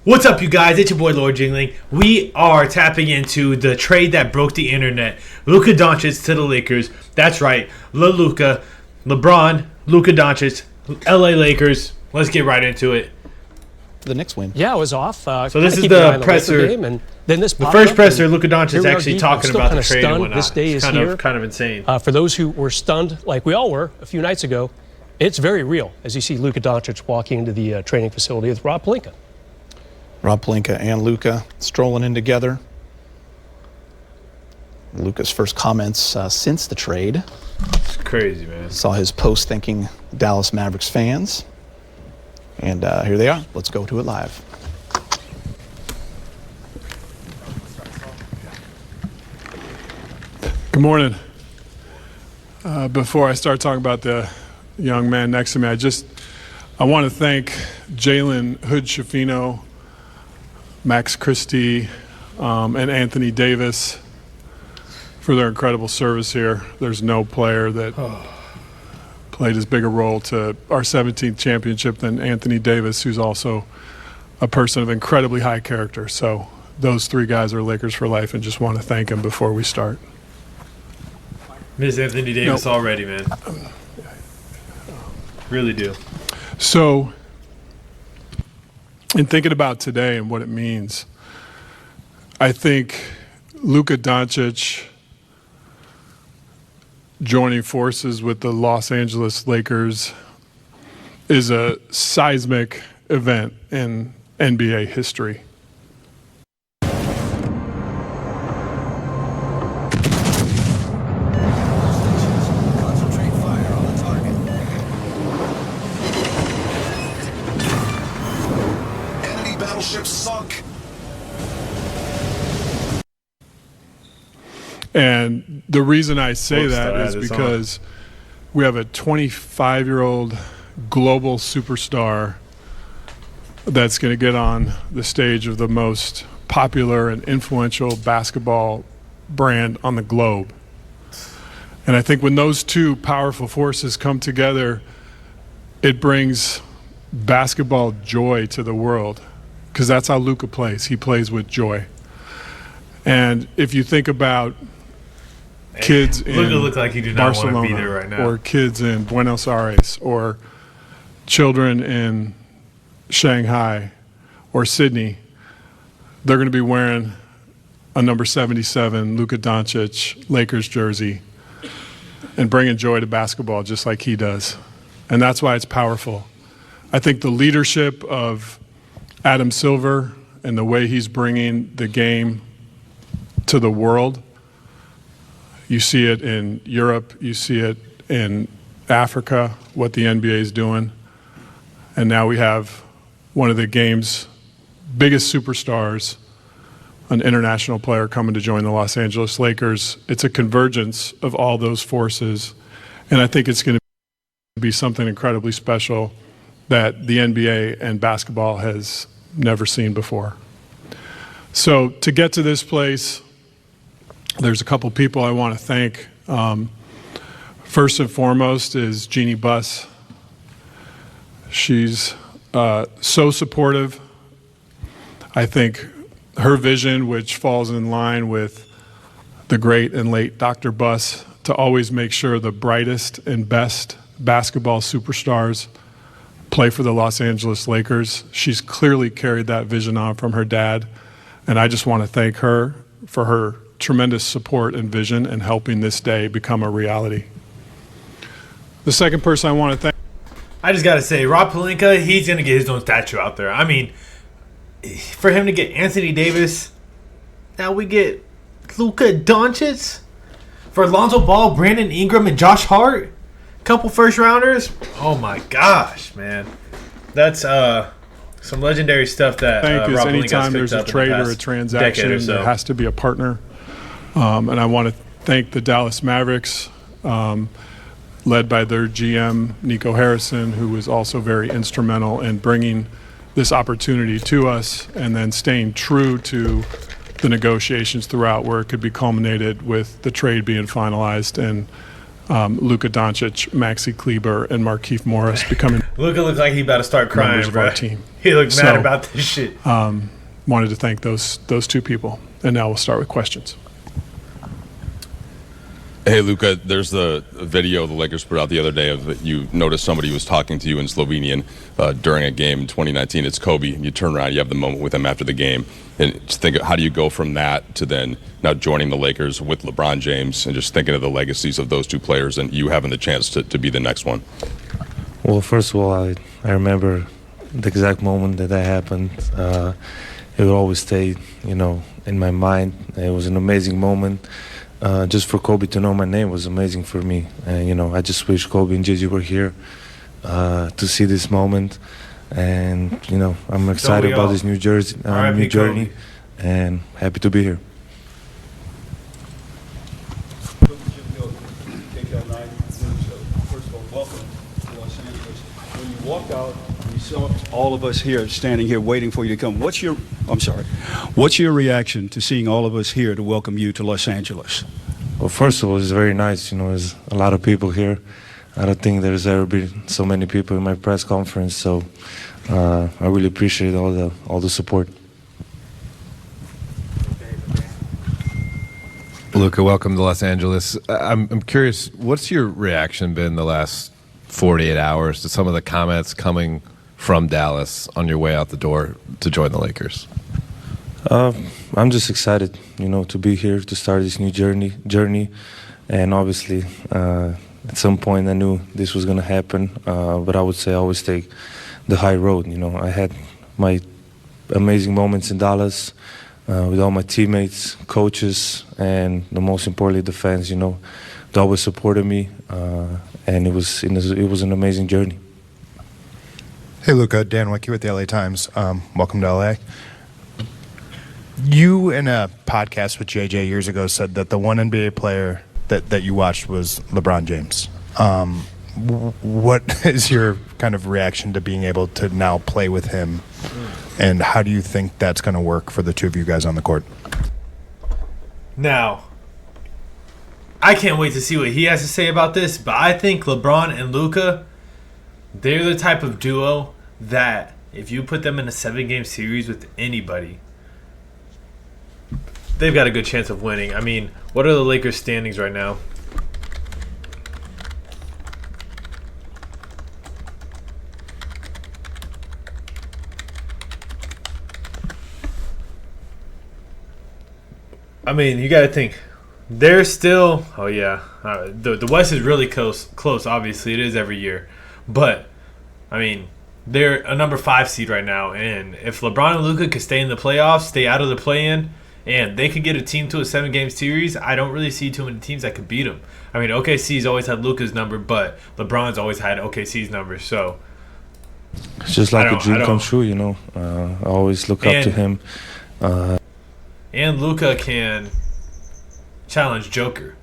What's up, you guys? It's your boy Lord-Yingling. We are tapping into the trade that broke the internet. Luka Doncic to the Lakers. That's right. Luka, LeBron, Luka Doncic, LA Lakers. Let's get right into it. The Knicks win. Yeah, it was off. So this is the presser. Game, and then this the first presser, Luka Doncic is actually talking about the trade and whatnot. This day is here. Kind of insane. For those who were stunned, like we all were a few nights ago, it's very real as you see Luka Doncic walking into the training facility with Rob Pelinka. Rob Pelinka and Luka strolling in together. Luka's first comments since the trade. It's crazy, man. Saw his post thanking Dallas Mavericks fans. And here they are. Let's go to it live. Good morning. Before I start talking about the young man next to me, I want to thank Jalen Hood-Schifino, Max Christie, and Anthony Davis for their incredible service here. There's no player that played as big a role to our 17th championship than Anthony Davis, who's also a person of incredibly high character. So those three guys are Lakers for life, and just want to thank them before we start. Miss Anthony Davis already, man. Really do. So, in thinking about today and what it means, I think Luka Doncic joining forces with the Los Angeles Lakers is a seismic event in NBA history. Battleship sunk. And the reason I say that is because we have a 25-year-old global superstar that's going to get on the stage of the most popular and influential basketball brand on the globe. And I think when those two powerful forces come together, it brings basketball joy to the world, because that's how Luka plays. He plays with joy. And if you think about kids in like he did not Barcelona want to be there right now, or kids in Buenos Aires, or children in Shanghai or Sydney, they're going to be wearing a number 77 Luka Doncic Lakers jersey and bringing joy to basketball just like he does. And that's why it's powerful. I think the leadership of Adam Silver and the way he's bringing the game to the world, you see it in Europe, you see it in Africa, what the NBA is doing. And now we have one of the game's biggest superstars, an international player, coming to join the Los Angeles Lakers. It's a convergence of all those forces. And I think it's going to be something incredibly special that the NBA and basketball has never seen before. So to get to this place, there's a couple people I want to thank. First and foremost is Jeannie Buss. She's so supportive. I think her vision, which falls in line with the great and late Dr. Buss, to always make sure the brightest and best basketball superstars play for the Los Angeles Lakers. She's clearly carried that vision on from her dad, and I just want to thank her for her tremendous support and vision and helping this day become a reality. The second person I want to thank, I just got to say, Rob Pelinka, he's going to get his own statue out there. I mean, for him to get Anthony Davis, now we get Luka Doncic, for Lonzo Ball, Brandon Ingram, and Josh Hart, couple first rounders. Oh my gosh, man, that's some legendary stuff that thank is Rob anytime there's a trade or a transaction, there has to be a partner. And I want to thank the Dallas Mavericks, led by their GM Nico Harrison, who was also very instrumental in bringing this opportunity to us, and then staying true to the negotiations throughout, where it could be culminated with the trade being finalized. And Luka Doncic, Maxi Kleber, and Markieff Morris becoming Luka looked like he about to start crying, members of bro. our team. He looked mad So, about this shit. Wanted to thank those two people. And now we'll start with questions. Hey, Luka, there's the video the Lakers put out the other day of you noticed somebody was talking to you in Slovenian during a game in 2019. It's Kobe. You turn around, you have the moment with him after the game. And just think, how do you go from that to then now joining the Lakers with LeBron James and just thinking of the legacies of those two players and you having the chance to be the next one? Well, first of all, I remember the exact moment that happened. It will always stay, in my mind. It was an amazing moment. Just for Kobe to know my name was amazing for me. And, I just wish Kobe and Gigi were here to see this moment. And, I'm excited about this new journey and happy to be here. First of all, welcome to Los Angeles. When you walked out, you saw all of us here standing here waiting for you to come. What's your reaction to seeing all of us here to welcome you to Los Angeles? Well, first of all, it's very nice. There's a lot of people here. I don't think there's ever been so many people in my press conference, so I really appreciate all the support. Luka, welcome to Los Angeles. I'm curious, what's your reaction been the last 48 hours to some of the comments coming from Dallas on your way out the door to join the Lakers? I'm just excited, to be here to start this new journey, and obviously at some point I knew this was going to happen, but I would say I always take the high road. I had my amazing moments in Dallas with all my teammates, coaches, and the most importantly, the fans. They always supported me, and it was an amazing journey. Hey, Luka, Dan Wicke with the LA Times. Welcome to LA. You, in a podcast with JJ years ago, said that the one NBA player that you watched was LeBron James. What is your kind of reaction to being able to now play with him, and how do you think that's going to work for the two of you guys on the court? Now, I can't wait to see what he has to say about this, but I think LeBron and Luka, they're the type of duo that if you put them in a 7-game series with anybody, they've got a good chance of winning. I mean, what are the Lakers' standings right now? I mean, you got to think. They're still... Oh, yeah. The West is really close. Obviously, it is every year. But, I mean, they're a number 5 seed right now. And if LeBron and Luka could stay in the playoffs, stay out of the play-in, and they could get a team to a 7-game series, I don't really see too many teams that could beat them. I mean, OKC's always had Luka's number, but LeBron's always had OKC's number. So it's just like a dream come true, I always look up to him. And Luka can challenge Joker.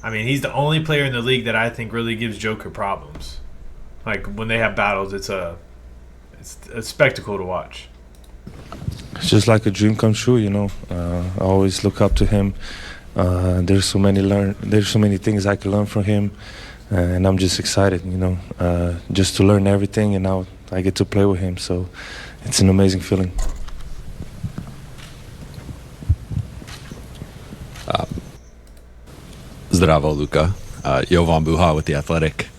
I mean, he's the only player in the league that I think really gives Joker problems. Like, when they have battles, it's a spectacle to watch. It's just like a dream come true, I always look up to him. There's so many things I can learn from him, and I'm just excited, just to learn everything, and now I get to play with him. So it's an amazing feeling. Zdravo, Luka. Jovan Buha with The Athletic.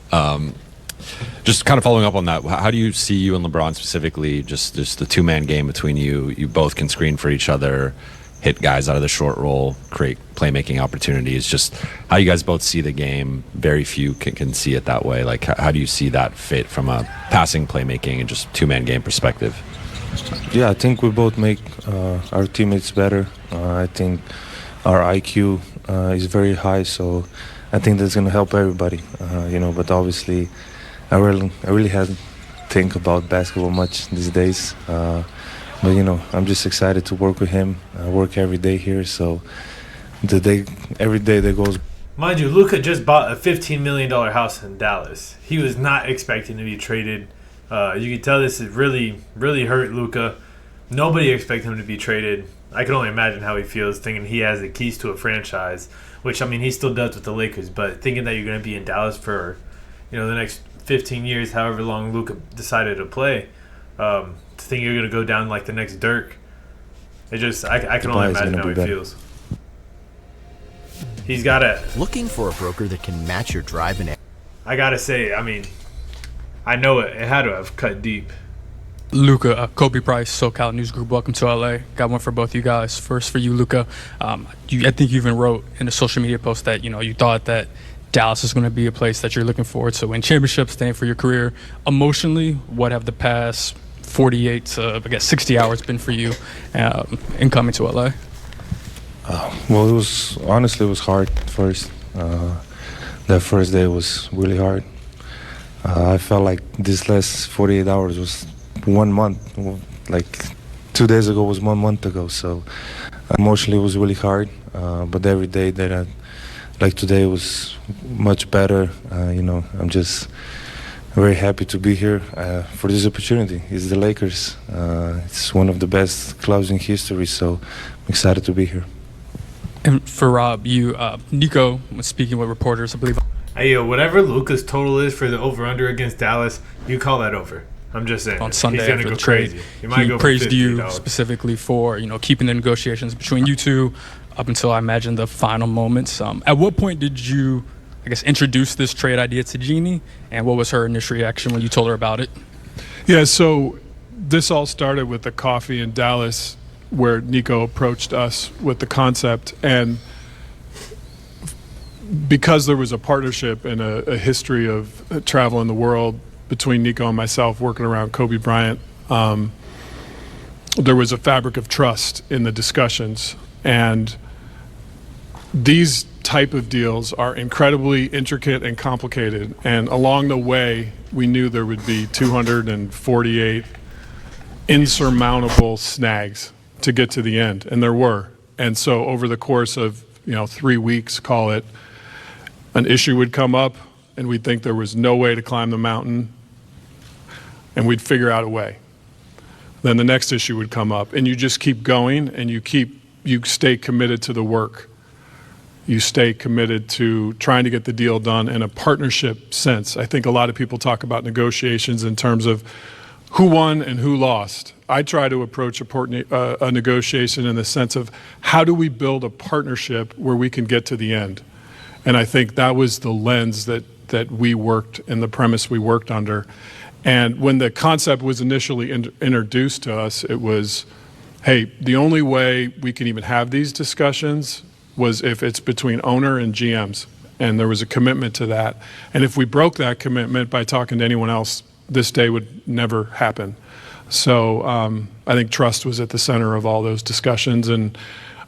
Just kind of following up on that, how do you see you and LeBron specifically, just the two-man game between you? You both can screen for each other, hit guys out of the short roll, create playmaking opportunities. Just how you guys both see the game. Very few can see it that way. Like, how do you see that fit from a passing, playmaking, and just two-man game perspective? Yeah, I think we both make our teammates better. I think our IQ is very high, so I think that's going to help everybody. But obviously, I really haven't think about basketball much these days. But I'm just excited to work with him. I work every day here, so every day that goes. Mind you, Luka just bought a $15 million house in Dallas. He was not expecting to be traded. You can tell this is really, really hurt Luka. Nobody expects him to be traded. I can only imagine how he feels thinking he has the keys to a franchise, which, I mean, he still does with the Lakers, but thinking that you're going to be in Dallas for, the next 15 years, however long Luka decided to play, to think you're going to go down like the next Dirk, I can only imagine how he feels. He's got to... Looking for a broker that can match your drive and... I got to say, I mean, I know it had to have cut deep. Luka, Kobe Price, SoCal News Group, welcome to LA. Got one for both you guys. First for you, Luka. I think you even wrote in a social media post that you thought that Dallas is going to be a place that you're looking forward to win championships, staying for your career. Emotionally, what have the past 48 to 60 hours been for you in coming to LA? Well, it was hard first. That first day was really hard. I felt like this last 48 hours was 1 month. Like 2 days ago was 1 month ago. So emotionally it was really hard. But every day that like today was much better. I'm just very happy to be here for this opportunity. It's the Lakers. It's one of the best clubs in history. So I'm excited to be here. And for Rob, Nico was speaking with reporters, I believe. Hey, whatever Luka's total is for the over-under against Dallas, you call that over. I'm just saying. On Sunday he's gonna after go the trade, crazy. he praised you specifically for keeping the negotiations between you two up until I imagine the final moments. At what point did you, introduce this trade idea to Jeannie, and what was her initial reaction when you told her about it? Yeah, so this all started with the coffee in Dallas where Nico approached us with the concept, and because there was a partnership and a history of travel in the world between Nico and myself working around Kobe Bryant, there was a fabric of trust in the discussions. And these type of deals are incredibly intricate and complicated. And along the way, we knew there would be 248 insurmountable snags to get to the end, and there were. And so over the course of 3 weeks, call it, an issue would come up and we'd think there was no way to climb the mountain, and we'd figure out a way. Then the next issue would come up, and you just keep going, and you stay committed to the work. You stay committed to trying to get the deal done in a partnership sense. I think a lot of people talk about negotiations in terms of who won and who lost. I try to approach a negotiation in the sense of how do we build a partnership where we can get to the end. And I think that was the lens that we worked and the premise we worked under. And when the concept was initially introduced to us, it was, hey, the only way we can even have these discussions was if it's between owner and GMs. And there was a commitment to that. And if we broke that commitment by talking to anyone else, this day would never happen. So I think trust was at the center of all those discussions. And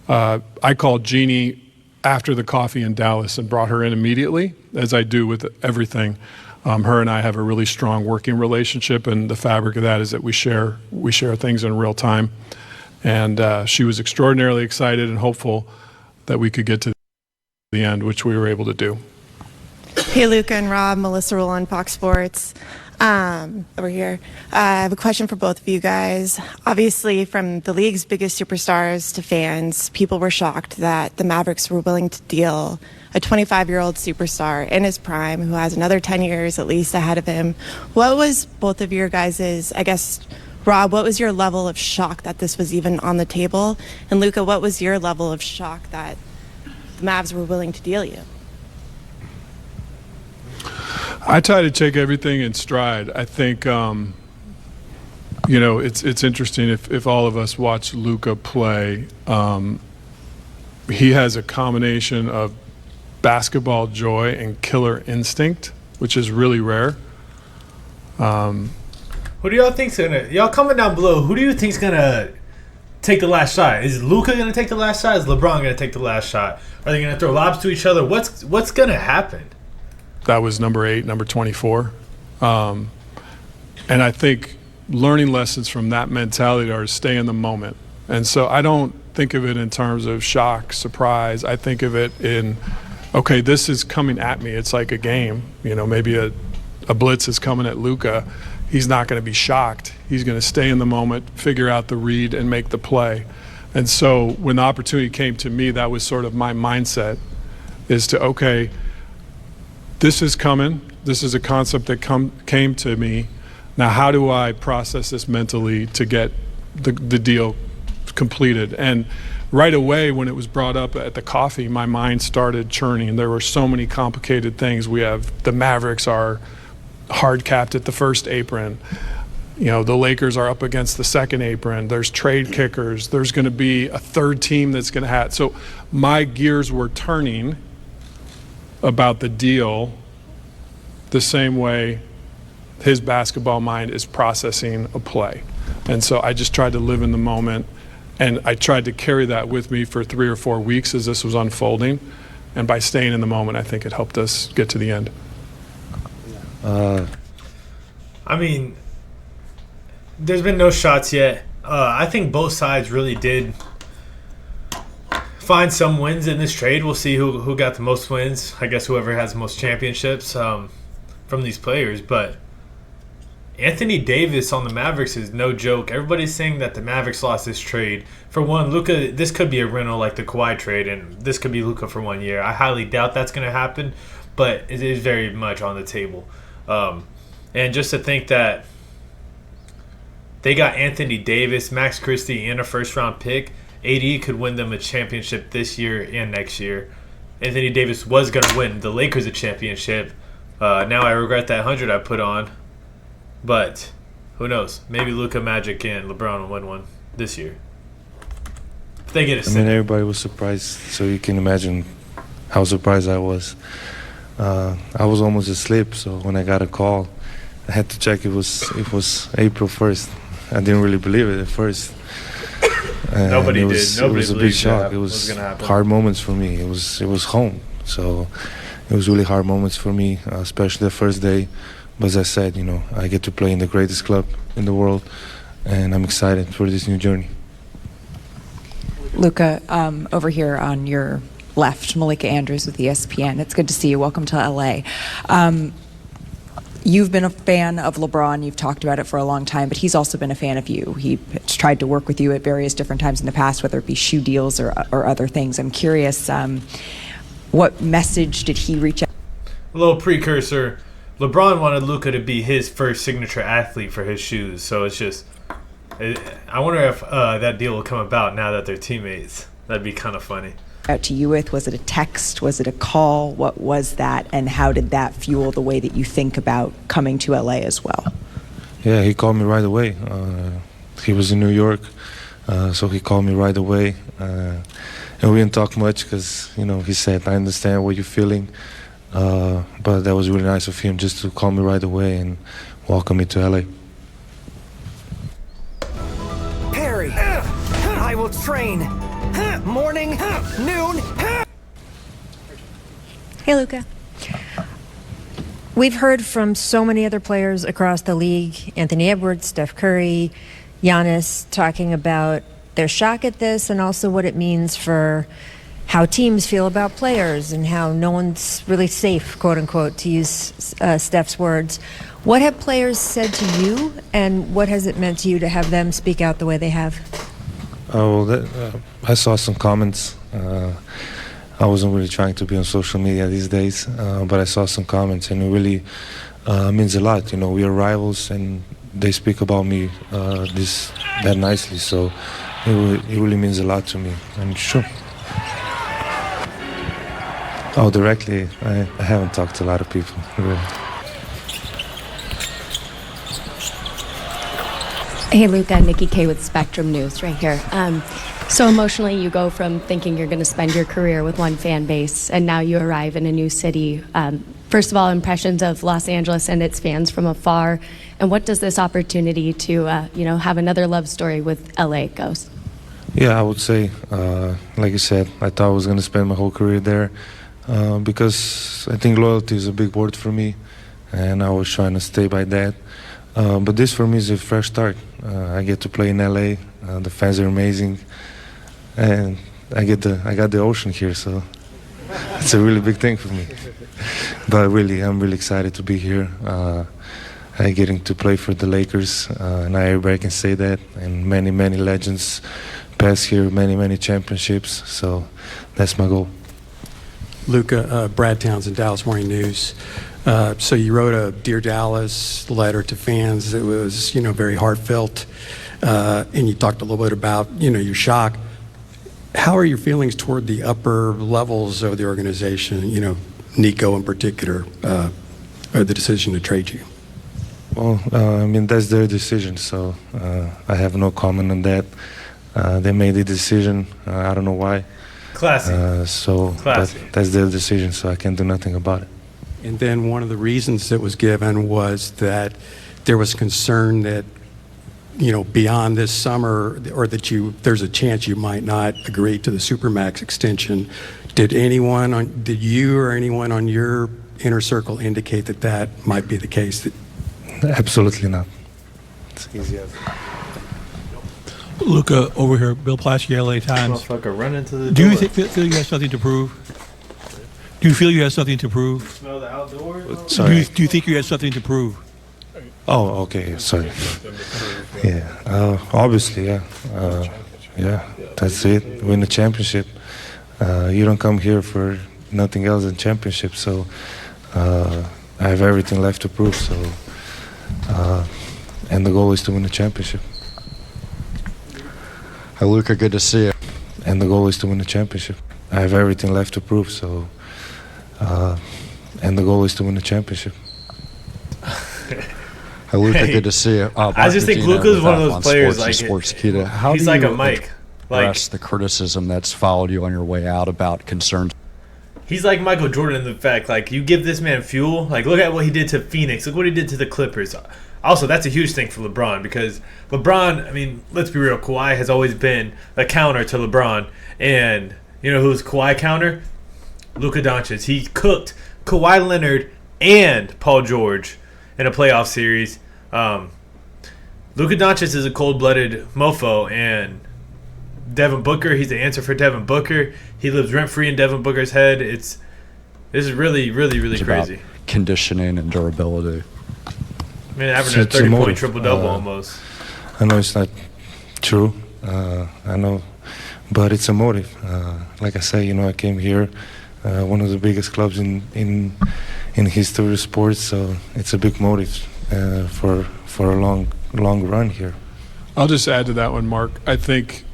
I called Jeannie after the coffee in Dallas and brought her in immediately, as I do with everything. Her and I have a really strong working relationship, and the fabric of that is that we share things in real time. And she was extraordinarily excited and hopeful that we could get to the end, which we were able to do. Hey, Luka and Rob, Melissa Rowland, Fox Sports. Over here. I have a question for both of you guys. Obviously, from the league's biggest superstars to fans, people were shocked that the Mavericks were willing to deal a 25-year-old superstar in his prime who has another 10 years at least ahead of him. What was both of your guys's, Rob, what was your level of shock that this was even on the table? And Luka, what was your level of shock that the Mavs were willing to deal you? I try to take everything in stride. I think, it's interesting if all of us watch Luka play. He has a combination of basketball joy and killer instinct, which is really rare. Who do y'all think's gonna? Y'all comment down below. Who do you think's gonna take the last shot? Is Luka gonna take the last shot? Is LeBron gonna take the last shot? Are they gonna throw lobs to each other? What's gonna happen? That was number 8, number 24. And I think learning lessons from that mentality are to stay in the moment. And so I don't think of it in terms of shock, surprise. I think of it in, okay, this is coming at me. It's like a game. Maybe a blitz is coming at Luka. he's not going to be shocked. He's going to stay in the moment, figure out the read, and make the play. And so when the opportunity came to me, that was sort of my mindset, is to, okay, this is coming. This is a concept that came to me. Now, how do I process this mentally to get the deal completed? And right away, when it was brought up at the coffee, my mind started churning. There were so many complicated things. We have the Mavericks are hard capped at the first apron. You know, the Lakers are up against the second apron. There's trade kickers. There's going to be a third team that's going to have. So my gears were turning about the deal the same way his basketball mind is processing a play. And so I just tried to live in the moment, and I tried to carry that with me for 3 or 4 weeks as this was unfolding. And by staying in the moment, I think it helped us get to the end. I mean, there's been no shots yet. I think both sides really did find some wins in this trade. We'll see who got the most wins. I guess whoever has the most championships from these players. But Anthony Davis on the Mavericks is no joke. Everybody's saying that the Mavericks lost this trade. For one, Luka, this could be a rental like the Kawhi trade, and this could be Luka for 1 year. I highly doubt that's going to happen, but it is very much on the table. And just to think that they got Anthony Davis, Max Christie, and a first-round pick, AD could win them a championship this year and next year. Anthony Davis was going to win the Lakers a championship. Now I regret that 100 I put on. But who knows? Maybe Luka, Magic, and LeBron will win one this year. If they get a I mean, everybody was surprised, so you can imagine how surprised I was. I was almost asleep, so when I got a call, I had to check it was April 1st. I didn't really believe it at first. Nobody did. It was a big shock. It was hard moments for me. It was home, so it was really hard moments for me, especially the first day. But as I said, you know, I get to play in the greatest club in the world, and I'm excited for this new journey. Luka, over here on your left, Malika Andrews with ESPN. It's good to see you. Welcome to LA. You've been a fan of LeBron. You've talked about it for a long time, but he's also been a fan of you. He's tried to work with you at various different times in the past, whether it be shoe deals or other things. I'm curious, what message did he reach out? A little precursor. LeBron wanted Luka to be his first signature athlete for his shoes. So it's just, I wonder if that deal will come about now that they're teammates. That'd be kind of funny. Out to you with? Was it a text? Was it a call? What was that? And how did that fuel the way that you think about coming to LA as well? Yeah, he called me right away. He was in New York, so he called me right away. And we didn't talk much because, you know, he said, I understand what you're feeling. But that was really nice of him just to call me right away and welcome me to LA. Perry, I will train. Morning, noon. Hey, Luka. We've heard from so many other players across the league, Anthony Edwards, Steph Curry, Giannis, talking about their shock at this and also what it means for how teams feel about players and how no one's really safe, quote unquote, to use Steph's words. What have players said to you, and what has it meant to you to have them speak out the way they have? Oh, well, I saw some comments. I wasn't really trying to be on social media these days, but I saw some comments, and it really means a lot. You know, we are rivals, and they speak about me that nicely, so it really means a lot to me, and sure. Oh, directly, I haven't talked to a lot of people, really. Hey, Luka, Nikki K with Spectrum News right here. So emotionally, you go from thinking you're going to spend your career with one fan base, and now you arrive in a new city. First of all, impressions of Los Angeles and its fans from afar, and what does this opportunity to, have another love story with LA goes? Yeah, I would say, like you said, I thought I was going to spend my whole career there because I think loyalty is a big word for me, and I was trying to stay by that. But this for me is a fresh start. I get to play in LA. The fans are amazing, and I got the ocean here, so it's a really big thing for me. But really, I'm really excited to be here. getting to play for the Lakers. Not everybody can say that, and many legends passed here, many championships. So that's my goal. Luka, Brad Townsend, Dallas Morning News. So you wrote a Dear Dallas letter to fans. It was, very heartfelt, and you talked a little bit about, your shock. How are your feelings toward the upper levels of the organization, Nico in particular, or the decision to trade you? Well, that's their decision, so I have no comment on that. They made the decision. I don't know why. Classy. But that's their decision, so I can't do nothing about it. And then one of the reasons that was given was that there was concern that, beyond this summer, or that there's a chance you might not agree to the Supermax extension. Did you or anyone on your inner circle indicate that might be the case? Absolutely not. It's easy as Luka, over here, Bill Plaschke, LA Times. Motherfucker, run into the Do door. you feel you have something to prove? Do you feel you have something to prove? Smell the outdoors? Sorry. Do you think you have something to prove? Oh, okay. Sorry. Yeah. Obviously, yeah. Yeah. That's it. Win the championship. You don't come here for nothing else than championship. So I have everything left to prove. So and the goal is to win the championship. Hi, Luka. Good to see you. And the goal is to win the championship. I have everything left to prove. So and the goal is to win the championship. Hi, Luka. Good to see you. I just think Luka's one of those players like Sportskeeda. How he's do like you a Mike. address the criticism that's followed you on your way out about concerns? He's like Michael Jordan in the fact, like, you give this man fuel. Like, look at what he did to Phoenix. Look what he did to the Clippers. Also, that's a huge thing for LeBron because LeBron, let's be real, Kawhi has always been a counter to LeBron. And you know who's Kawhi counter? Luka Doncic. He cooked Kawhi Leonard and Paul George in a playoff series. Luka Doncic is a cold-blooded mofo, and Devin Booker, he's the answer for Devin Booker. He lives rent-free in Devin Booker's head. This is really It's crazy. about conditioning and durability. Averaging a 30-point triple-double almost. I know it's not true. I know, but it's a motive. Like I say, I came here, one of the biggest clubs in history of sports, so it's a big motive for a long run here. I'll just add to that one, Mark. I think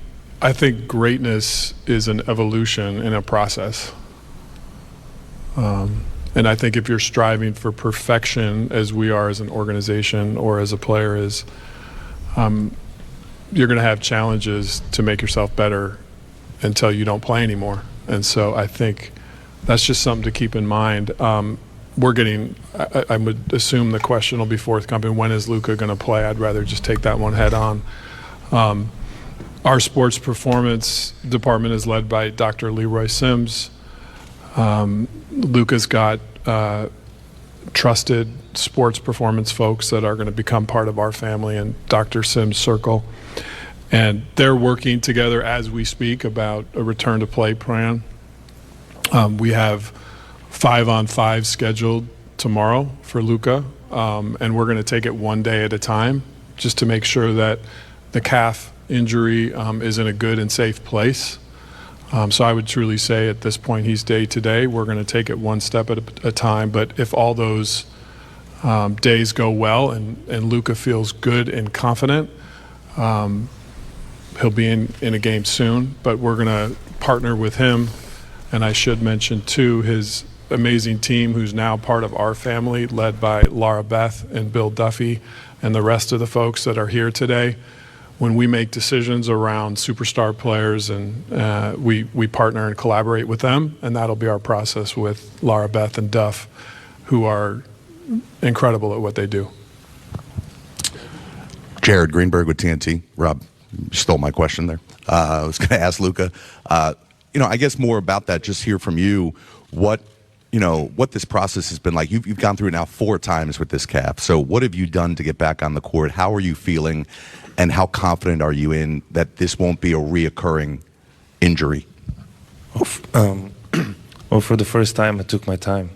greatness is an evolution and a process. And I think if you're striving for perfection, as we are as an organization or as a player is, you're going to have challenges to make yourself better until you don't play anymore. And so I think that's just something to keep in mind. I would assume the question will be forthcoming, when is Luka going to play? I'd rather just take that one head on. Our sports performance department is led by Dr. Leroy Sims. Luka's got trusted sports performance folks that are going to become part of our family in Dr. Sims' circle. And they're working together as we speak about a return to play plan. We have 5-on-5 scheduled tomorrow for Luka, and we're going to take it one day at a time just to make sure that the calf injury is in a good and safe place. So I would truly say at this point he's day to day. We're going to take it one step at a time. But if all those days go well and Luka feels good and confident, he'll be in a game soon. But we're going to partner with him. And I should mention, too, his amazing team who's now part of our family, led by Laura Beth and Bill Duffy and the rest of the folks that are here today. When we make decisions around superstar players, and we partner and collaborate with them, and that'll be our process with Laura Beth and Duff, who are incredible at what they do. Jared Greenberg with TNT. Rob, you stole my question there. I was going to ask Luka, I guess more about that, just hear from you what this process has been like. You've gone through it now 4 times with this calf. So what have you done to get back on the court? How are you feeling? And how confident are you in that this won't be a reoccurring injury? Well, for the first time, I took my time.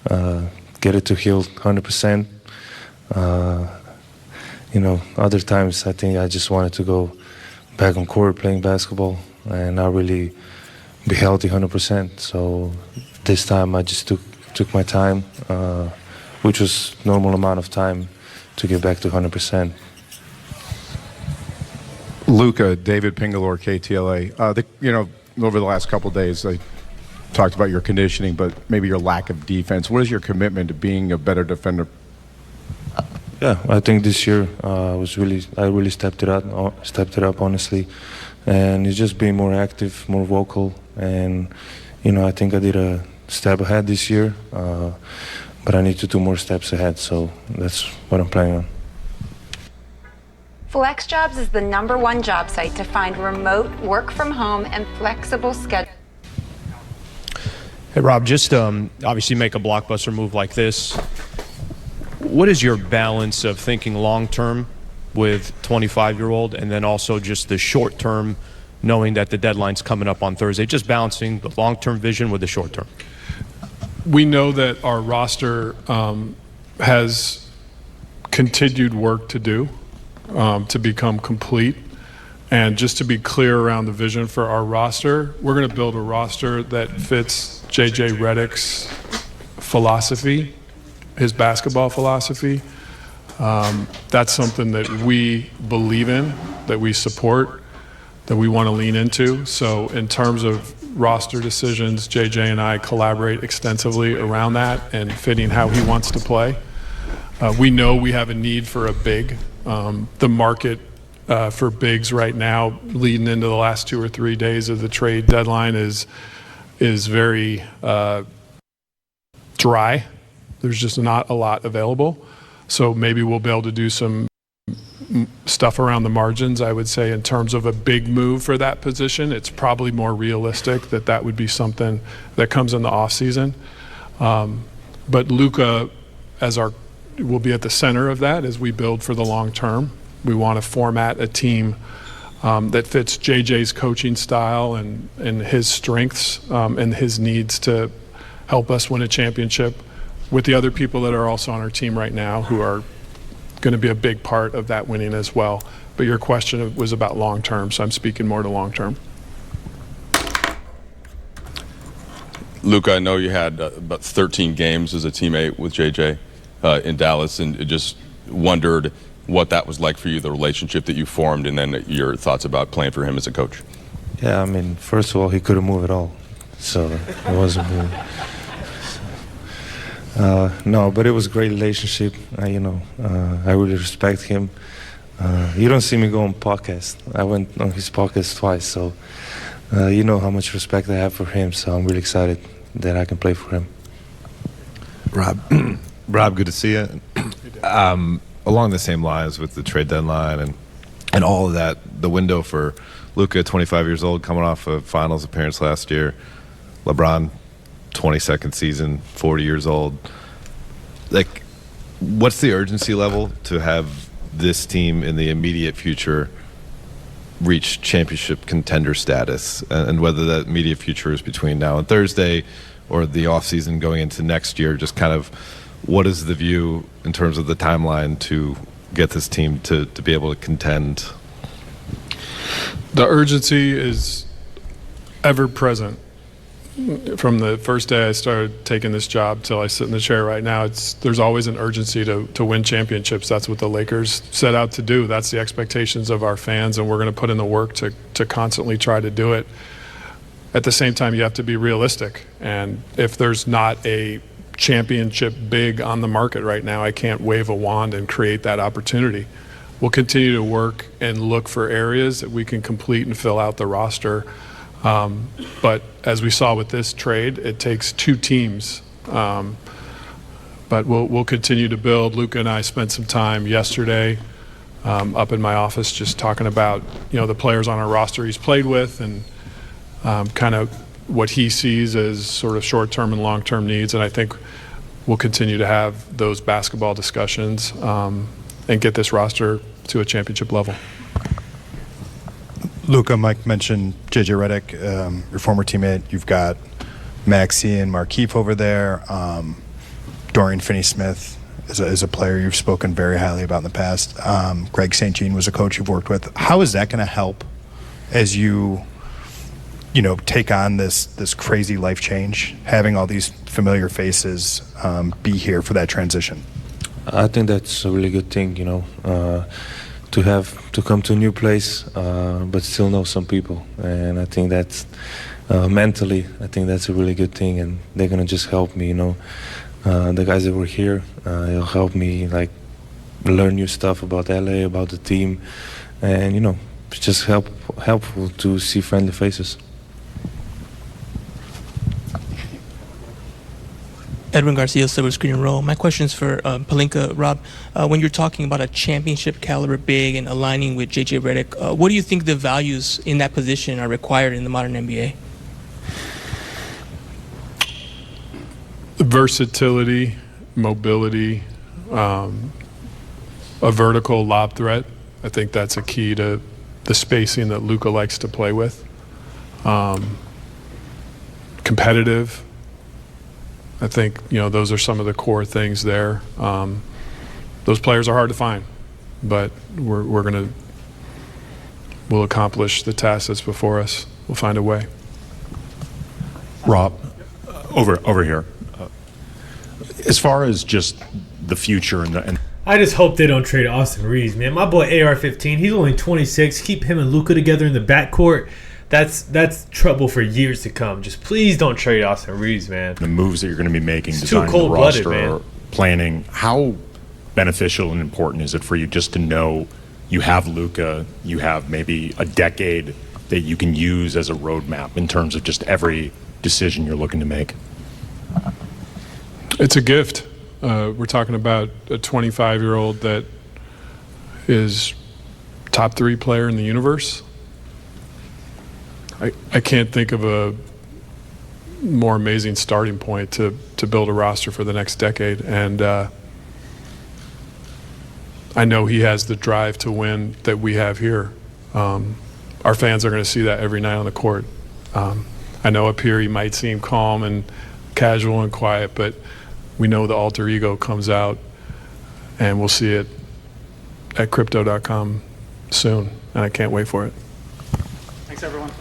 Get it to heal 100%. Other times I think I just wanted to go back on court playing basketball and not really be healthy 100%. So this time I just took my time, which was normal amount of time to get back to 100%. Luka, David Pingalore, KTLA. Over the last couple of days, I talked about your conditioning, but maybe your lack of defense. What is your commitment to being a better defender? Yeah, I think this year I really stepped it up honestly, and it's just being more active, more vocal, and I think I did a step ahead this year, but I need to do more steps ahead. So that's what I'm planning on. FlexJobs is the #1 job site to find remote work from home and flexible schedule. Hey, Rob, just obviously make a blockbuster move like this. What is your balance of thinking long-term with 25-year-old and then also just the short-term, knowing that the deadline's coming up on Thursday, just balancing the long-term vision with the short-term? We know that our roster has continued work to do to become complete. And just to be clear around the vision for our roster, we're going to build a roster that fits J.J. Redick's philosophy, his basketball philosophy. That's something that we believe in, that we support, that we want to lean into. So in terms of roster decisions, JJ and I collaborate extensively around that and fitting how he wants to play. We know we have a need for a big. The market for bigs right now, leading into the last 2 or 3 days of the trade deadline, is very dry. There's just not a lot available. So maybe we'll be able to do some stuff around the margins. I would say in terms of a big move for that position, it's probably more realistic that would be something that comes in the offseason. But Luka will be at the center of that as we build for the long term. We want to format a team that fits JJ's coaching style and his strengths and his needs to help us win a championship, with the other people that are also on our team right now who are going to be a big part of that winning as well. But your question was about long term, so I'm speaking more to long term. Luka, I know you had about 13 games as a teammate with JJ in Dallas, and just wondered what that was like for you, the relationship that you formed, and then your thoughts about playing for him as a coach. Yeah, I mean, first of all, he couldn't move at all, so it wasn't moving. No, but it was a great relationship. I really respect him. You don't see me go on podcast. I went on his podcast twice, so you know how much respect I have for him. So I'm really excited that I can play for him. Rob, good to see you. Along the same lines with the trade deadline and all of that, the window for Luka, 25 years old, coming off a finals appearance last year. LeBron, 22nd season, 40 years old. Like, what's the urgency level to have this team in the immediate future reach championship contender status, and whether that immediate future is between now and Thursday or the offseason going into next year? Just kind of what is the view in terms of the timeline to get this team to be able to contend? The urgency is ever present. From the first day I started taking this job till I sit in the chair right now, there's always an urgency to win championships. That's what the Lakers set out to do. That's the expectations of our fans, and we're going to put in the work to constantly try to do it. At the same time, you have to be realistic, and if there's not a championship big on the market right now, I can't wave a wand and create that opportunity. We'll continue to work and look for areas that we can complete and fill out the roster. But as we saw with this trade, it takes 2 teams. But we'll continue to build. Luka and I spent some time yesterday up in my office just talking about the players on our roster he's played with and kind of what he sees as sort of short-term and long-term needs. And I think we'll continue to have those basketball discussions and get this roster to a championship level. Luka, Mike mentioned J.J. Redick, your former teammate. You've got Maxey and Markieff over there, Dorian Finney-Smith, is a player you've spoken very highly about in the past. Greg St. Jean was a coach you've worked with. How is that going to help as you take on this crazy life change, having all these familiar faces be here for that transition? I think that's a really good thing, to come to a new place, but still know some people. And I think that's mentally, I think that's a really good thing, and they're gonna just help me. The guys that were here, it'll help me learn new stuff about LA, about the team, and it's just helpful to see friendly faces. Edwin Garcia, Silver Screen and Roll. My question is for Pelinka. Rob, when you're talking about a championship caliber big and aligning with JJ Redick, what do you think the values in that position are required in the modern NBA? Versatility, mobility, a vertical lob threat. I think that's a key to the spacing that Luka likes to play with. Competitive. I think, those are some of the core things there. Those players are hard to find, but we'll accomplish the task that's before us. We'll find a way. Rob, over here. As far as just the future and I just hope they don't trade Austin Reeves, man. My boy AR-15, he's only 26. Keep him and Luka together in the backcourt. That's trouble for years to come. Just please don't trade Austin Reeves, man. the moves that you're going to be making, It's designing too the cold-blooded, roster, man. planning, how beneficial and important is it for you just to know you have Luka, you have maybe a decade that you can use as a roadmap in terms of just every decision you're looking to make? It's a gift. We're talking about a 25-year-old that is top 3 player in the universe. I can't think of a more amazing starting point to build a roster for the next decade. And I know he has the drive to win that we have here. Our fans are going to see that every night on the court. I know up here he might seem calm and casual and quiet, but we know the alter ego comes out, and we'll see it at crypto.com soon, and I can't wait for it. Thanks, everyone.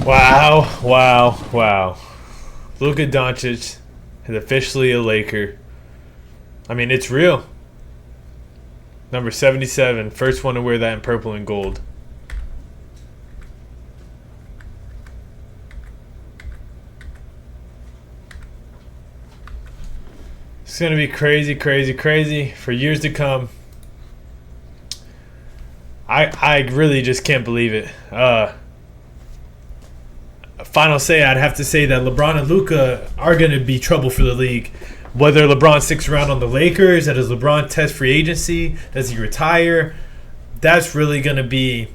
Wow. Luka Doncic is officially a Laker. I mean, it's real. Number 77, first one to wear that in purple and gold. It's going to be crazy for years to come. I really just can't believe it. Final say, I'd have to say that LeBron and Luka are going to be trouble for the league. Whether LeBron sticks around on the Lakers, does LeBron test free agency, does he retire? That's going to be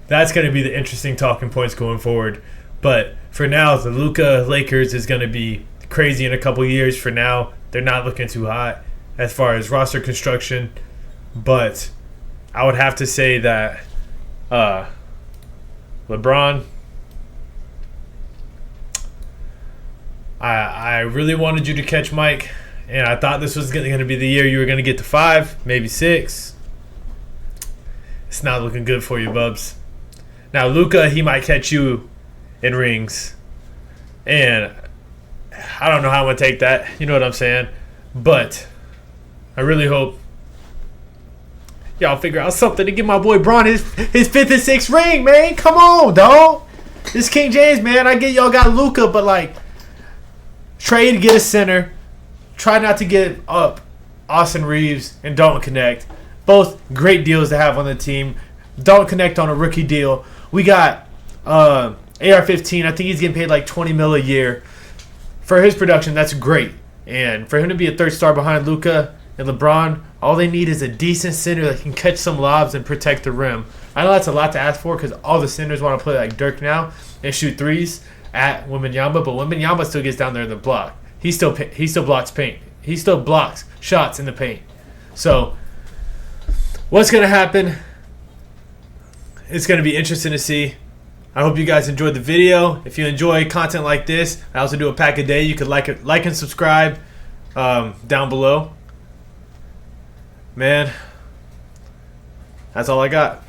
the interesting talking points going forward. But for now, the Luka Lakers is going to be crazy in a couple years. For now, they're not looking too hot as far as roster construction. But I would have to say that LeBron, I really wanted you to catch Mike, and I thought this was going to be the year you were going to get to 5, maybe 6. It's not looking good for you, Bubs. Now, Luka, he might catch you in rings, and I don't know how I'm going to take that. You know what I'm saying? But I really hope y'all figure out something to give my boy Bron his 5th and 6th ring, man. Come on, dog. This King James, man. I get y'all got Luka, but trade, get a center. Try not to get up Austin Reeves and Dalton Connect. Both great deals to have on the team. Dalton Connect on a rookie deal. We got AR-15. I think he's getting paid $20 million a year. For his production, that's great. And for him to be a third star behind Luka and LeBron, all they need is a decent center that can catch some lobs and protect the rim. I know that's a lot to ask for because all the centers want to play like Dirk now and shoot threes at Wembanyama, but Wembanyama still gets down there in the block. He still blocks paint. He still blocks shots in the paint. So what's going to happen? It's going to be interesting to see. I hope you guys enjoyed the video. If you enjoy content like this, I also do a pack a day. You could like and subscribe down below. Man, that's all I got.